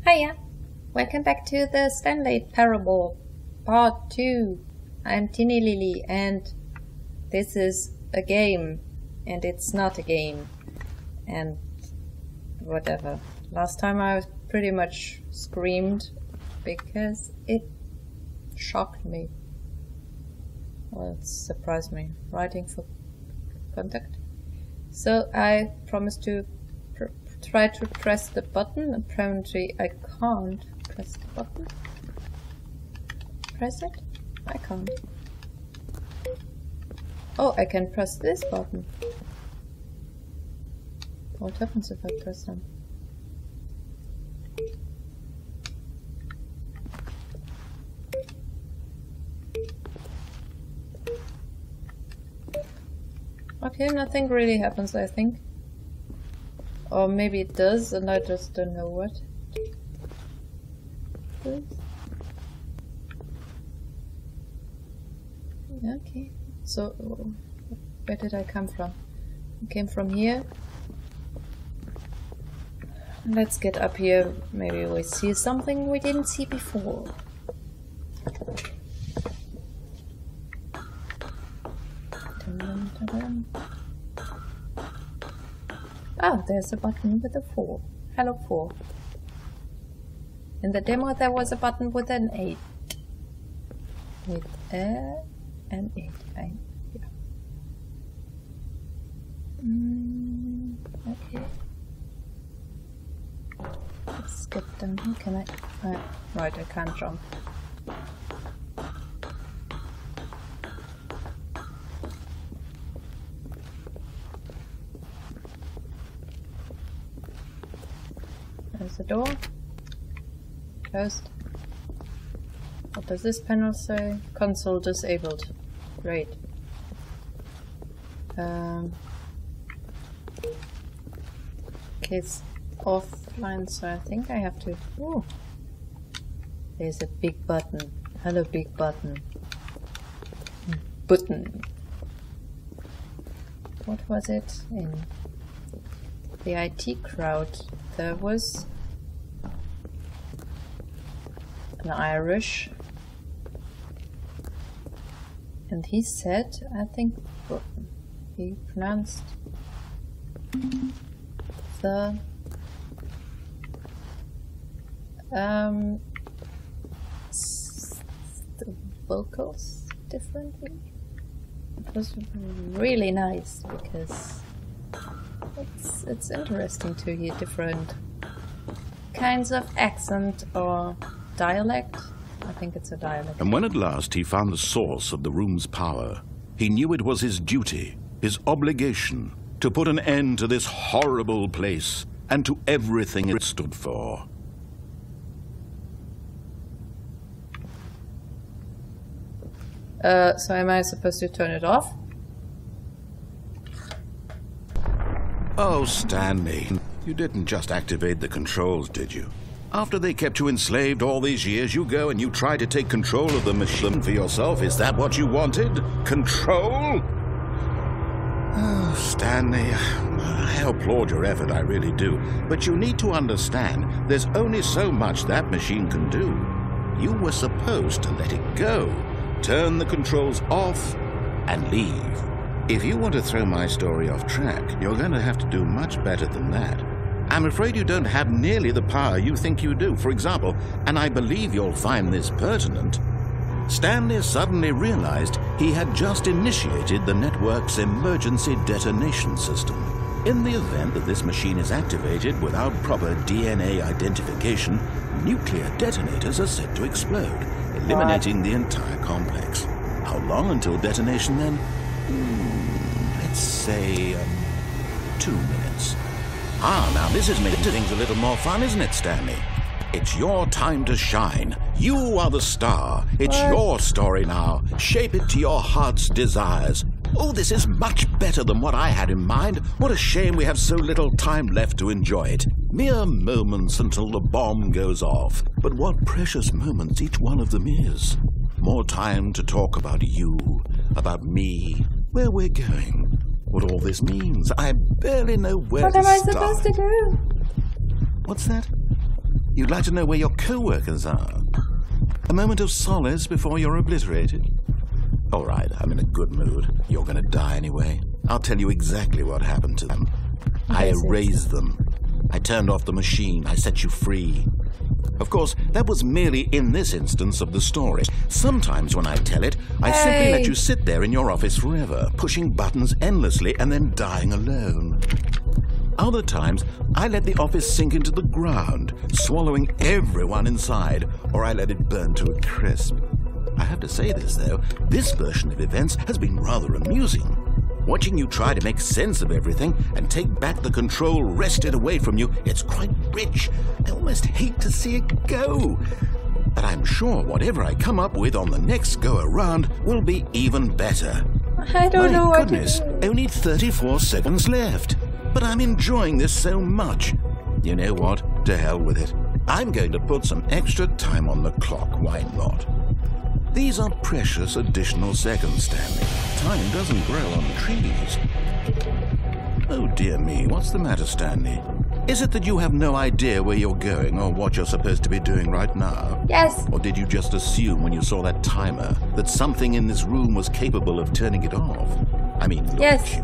Hiya! Welcome back to the Stanley Parable, Part 2. I'm Tinny Lily and this is a game. And it's not a game. And whatever. Last time I pretty much screamed because it shocked me. Well, it surprised me. Writing for contact. So I promised to try to press the button. Apparently I can't press the button. Press it? I can't. Oh, I can press this button. What happens if I press them? Okay, nothing really happens, I think. Or maybe it does, and I just don't know what it is. Okay, so where did I come from? I came from here. Let's get up here. Maybe we see something we didn't see before. Oh, there's a button with a 4. Hello 4. In the demo there was a button with an 8. With an 8. Yeah. Okay. Let's get down here. Can I? Right, I can't jump. There's the door. Closed. What does this panel say? Console disabled. Great. Okay, it's offline, so I think I have to... Ooh. There's a big button. Hello, big button. Button. What was it? In the IT crowd, there was an Irish, and he said, I think he pronounced the vocals differently. It was really nice because it's interesting to hear different kinds of accent or dialect. I think it's a dialect. And when at last he found the source of the room's power, he knew it was his duty, his obligation, to put an end to this horrible place and to everything it stood for. So am I supposed to turn it off? Oh, Stanley, you didn't just activate the controls, did you? After they kept you enslaved all these years, you go and you try to take control of the machine for yourself. Is that what you wanted? Control? Oh, Stanley, I applaud your effort, I really do. But you need to understand, there's only so much that machine can do. You were supposed to let it go, turn the controls off, and leave. If you want to throw my story off track, you're going to have to do much better than that. I'm afraid you don't have nearly the power you think you do. For example, and I believe you'll find this pertinent, Stanley suddenly realized he had just initiated the network's emergency detonation system. In the event that this machine is activated without proper DNA identification, nuclear detonators are set to explode, eliminating the entire complex. How long until detonation then? Let's say 2 minutes. Ah, now this is making things a little more fun, isn't it, Stanley? It's your time to shine. You are the star. It's your story now. Shape it to your heart's desires. Oh, this is much better than what I had in mind. What a shame we have so little time left to enjoy it. Mere moments until the bomb goes off. But what precious moments each one of them is. More time to talk about you, about me, where we're going, what all this means. I barely know where to start. What am I supposed to do? What's that? You'd like to know where your co-workers are. A moment of solace before you're obliterated. All right, I'm in a good mood. You're going to die anyway. I'll tell you exactly what happened to them. I erased them. I turned off the machine. I set you free. Of course, that was merely in this instance of the story. Sometimes when I tell it, I simply let you sit there in your office forever, pushing buttons endlessly and then dying alone. Other times, I let the office sink into the ground, swallowing everyone inside, or I let it burn to a crisp. I have to say this, though, this version of events has been rather amusing. Watching you try to make sense of everything and take back the control wrested away from you, it's quite rich. I almost hate to see it go. But I'm sure whatever I come up with on the next go-around will be even better. I don't know what to do. My goodness, only 34 seconds left. But I'm enjoying this so much. You know what? To hell with it. I'm going to put some extra time on the clock. Why not? These are precious additional seconds, Stanley. Time doesn't grow on trees. Oh dear me, what's the matter, Stanley? Is it that you have no idea where you're going or what you're supposed to be doing right now? Yes. Or did you just assume when you saw that timer that something in this room was capable of turning it off? I mean, look at you.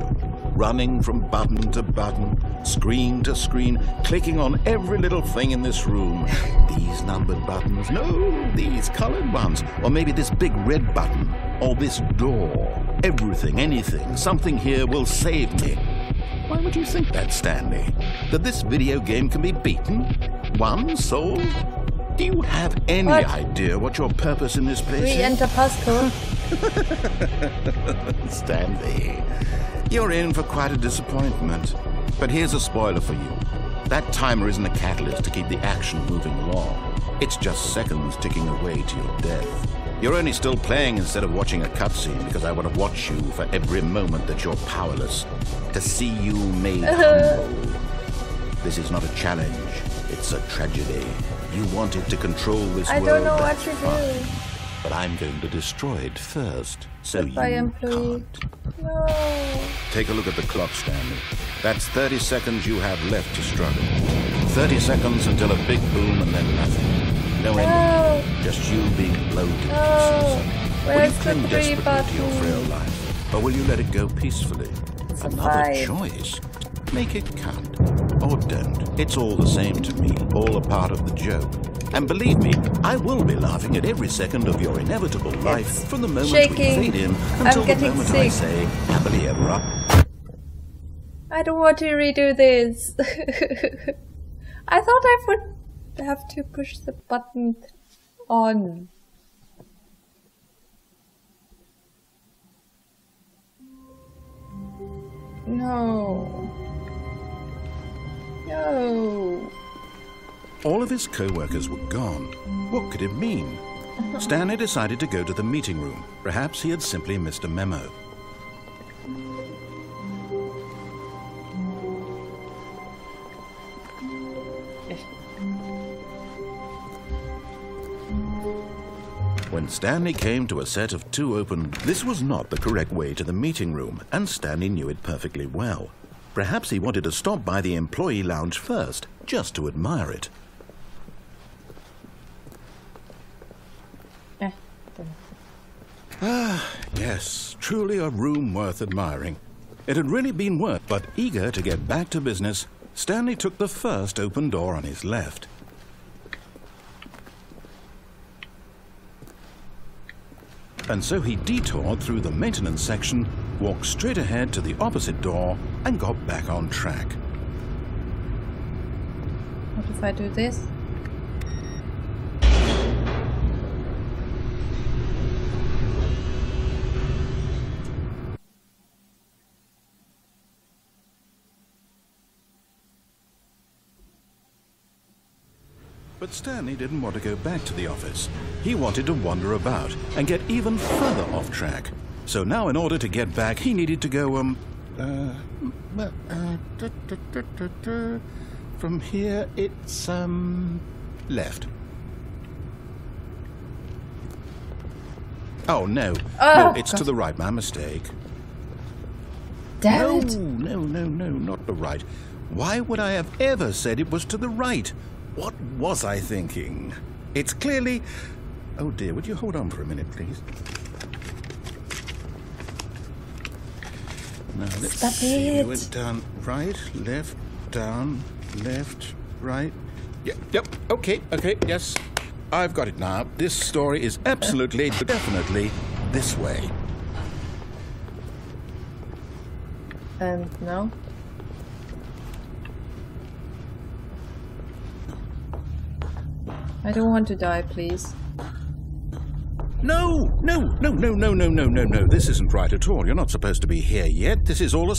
Running from button to button, screen to screen, clicking on every little thing in this room. These numbered buttons, no, these colored ones. Or maybe this big red button, or this door. Everything, anything, something here will save me. Why would you think that, Stanley? That this video game can be beaten? Won? Sold? Do you have any idea what your purpose in this place is? Re-enter passcode. Stanley, you're in for quite a disappointment. But here's a spoiler for you. That timer isn't a catalyst to keep the action moving along. It's just seconds ticking away to your death. You're only still playing instead of watching a cutscene because I want to watch you for every moment that you're powerless. To see you made humble. This is not a challenge. It's a tragedy. You wanted to control this world. I don't know what to do. But I'm going to destroy it first, so Goodbye, you employee. can't. No. Take a look at the clock, Stanley. That's 30 seconds you have left to struggle. 30 seconds until a big boom and then nothing. No ending. Just you being blown to pieces. Will you cling desperately to your frail life? Or will you let it go peacefully? Another choice. Make it count. Or don't. It's all the same to me. All a part of the joke. And believe me, I will be laughing at every second of your inevitable life from the moment we fade in until the moment I say, happily ever up. I don't want to redo this. I thought I would have to push the button on. No. No. All of his co-workers were gone. What could it mean? Stanley decided to go to the meeting room. Perhaps he had simply missed a memo. When Stanley came to a set of 2 open, this was not the correct way to the meeting room, and Stanley knew it perfectly well. Perhaps he wanted to stop by the employee lounge first, just to admire it. Ah, yes, truly a room worth admiring. It had really been worth, but eager to get back to business, Stanley took the first open door on his left. And so he detoured through the maintenance section, walked straight ahead to the opposite door, and got back on track. What if I do this? But Stanley didn't want to go back to the office. He wanted to wander about and get even further off track. So now in order to get back, he needed to go, from here it's, left. Oh, no. No, it's to the right. My mistake. Damn it. No, not the right. Why would I have ever said it was to the right? What was I thinking? It's clearly... Oh dear, would you hold on for a minute, please? Now, let's Stop see. it. We went down, right, left, down, left, right. Yep, okay, yes. I've got it now. This story is absolutely, definitely this way. And now? I don't want to die, please. No. This isn't right at all. You're not supposed to be here yet. This is all a